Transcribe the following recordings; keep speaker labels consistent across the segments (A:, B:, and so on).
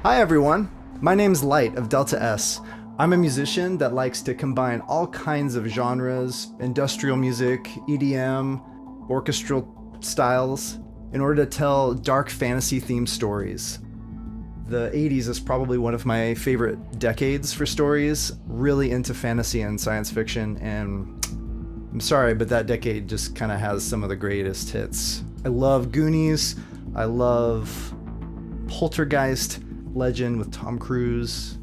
A: Hi everyone, my name's Light of Delta S. I'm a musician that likes to combine all kinds of genres, industrial music, EDM, orchestral styles, in order to tell dark fantasy themed stories. The 80s is probably one of my favorite decades for stories, really into fantasy and science fiction, and I'm sorry, but that decade just kind of has some of the greatest hits. I love Goonies, I love Poltergeist, Legend with Tom Cruise.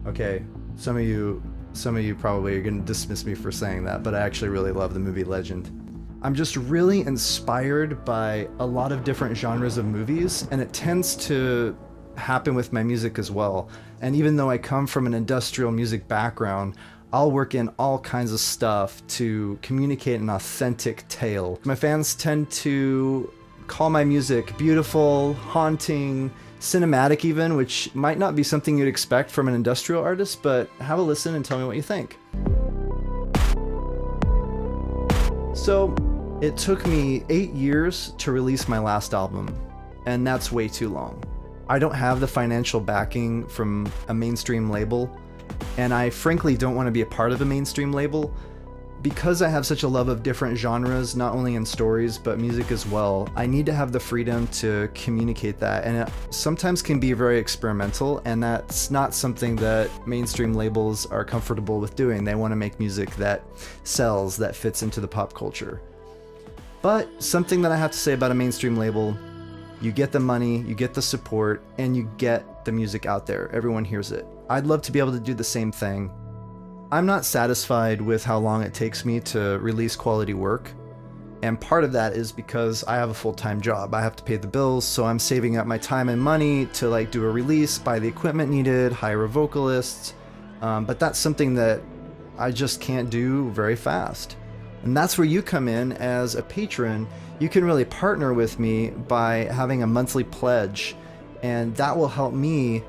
A: Okay, some of you probably are gonna dismiss me for saying that, but I actually really love the movie Legend. I'm just really inspired by a lot of different genres of movies, and it tends to happen with my music as well. And even though I come from an industrial music background, I'll work in all kinds of stuff to communicate an authentic tale. My fans tend to call my music beautiful, haunting, cinematic even, which might not be something you'd expect from an industrial artist, but have a listen and tell me what you think. So, it took me 8 years to release my last album, and that's way too long. I don't have the financial backing from a mainstream label, and I frankly don't want to be a part of a mainstream label. Because I have such a love of different genres, not only in stories, but music as well, I need to have the freedom to communicate that, and it sometimes can be very experimental, and that's not something that mainstream labels are comfortable with doing. They want to make music that sells, that fits into the pop culture. But something that I have to say about a mainstream label, you get the money, you get the support, and you get the music out there. Everyone hears it. I'd love to be able to do the same thing. I'm not satisfied with how long it takes me to release quality work, and part of that is because I have a full-time job. I have to pay the bills, so I'm saving up my time and money to do a release, buy the equipment needed, hire a vocalist, but that's something that I just can't do very fast. And that's where you come in as a patron. You can really partner with me by having a monthly pledge, and that will help me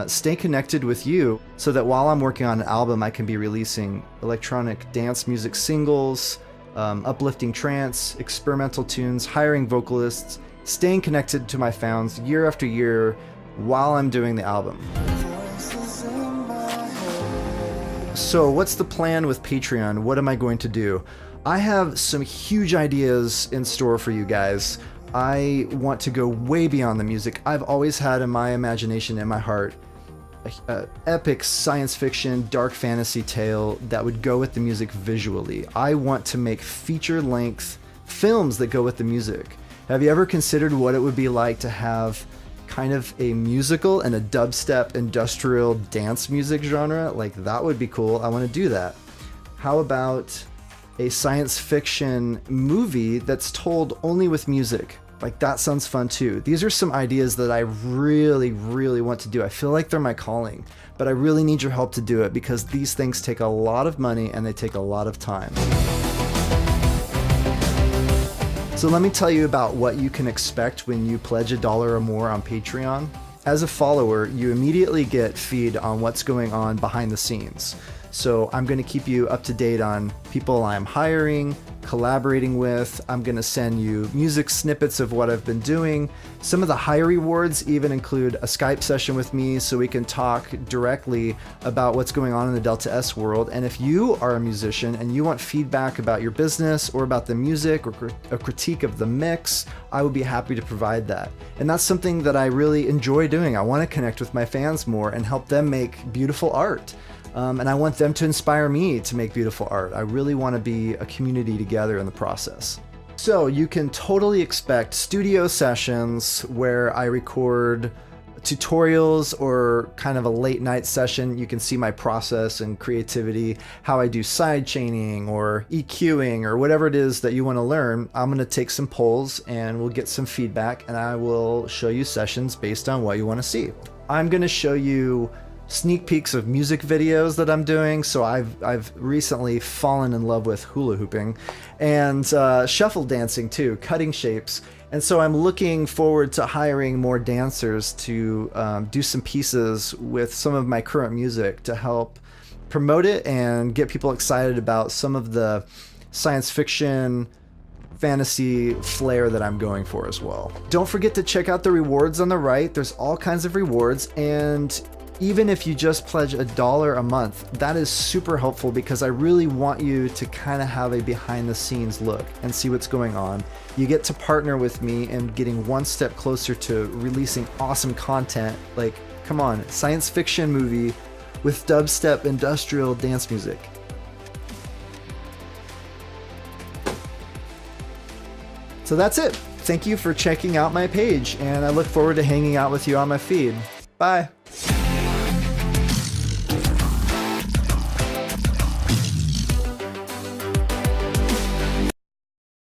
A: stay connected with you so that while I'm working on an album, I can be releasing electronic dance music singles, uplifting trance, experimental tunes, hiring vocalists, staying connected to my fans year after year while I'm doing the album. So what's the plan with Patreon? What am I going to do? I have some huge ideas in store for you guys. I want to go way beyond the music. I've always had in my imagination, in my heart, an epic science fiction, dark fantasy tale that would go with the music visually. I want to make feature-length films that go with the music. Have you ever considered what it would be like to have kind of a musical and a dubstep industrial dance music genre? Like, that would be cool. I want to do that. How about a science fiction movie that's told only with music? Like, that sounds fun too. These are some ideas that I really, really want to do. I feel like they're my calling, but I really need your help to do it because these things take a lot of money and they take a lot of time. So let me tell you about what you can expect when you pledge $1 or more on Patreon. As a follower, you immediately get feed on what's going on behind the scenes. So I'm going to keep you up to date on people I'm hiring, collaborating with. I'm going to send you music snippets of what I've been doing. Some of the higher rewards even include a Skype session with me so we can talk directly about what's going on in the Delta S world. And if you are a musician and you want feedback about your business or about the music or a critique of the mix, I would be happy to provide that. And that's something that I really enjoy doing. I want to connect with my fans more and help them make beautiful art. And I want them to inspire me to make beautiful art. I really want to be a community together in the process. So you can totally expect studio sessions where I record tutorials or kind of a late night session. You can see my process and creativity, how I do side chaining or EQing or whatever it is that you want to learn. I'm going to take some polls and we'll get some feedback, and I will show you sessions based on what you want to see. I'm going to show you sneak peeks of music videos that I'm doing. So I've recently fallen in love with hula hooping and shuffle dancing too, cutting shapes. And so I'm looking forward to hiring more dancers to do some pieces with some of my current music to help promote it and get people excited about some of the science fiction fantasy flair that I'm going for as well. Don't forget to check out the rewards on the right. There's all kinds of rewards, and even if you just pledge $1 a month, that is super helpful because I really want you to kind of have a behind the scenes look and see what's going on. You get to partner with me and getting one step closer to releasing awesome content. Like, come on, science fiction movie with dubstep industrial dance music. So that's it. Thank you for checking out my page, and I look forward to hanging out with you on my feed. Bye.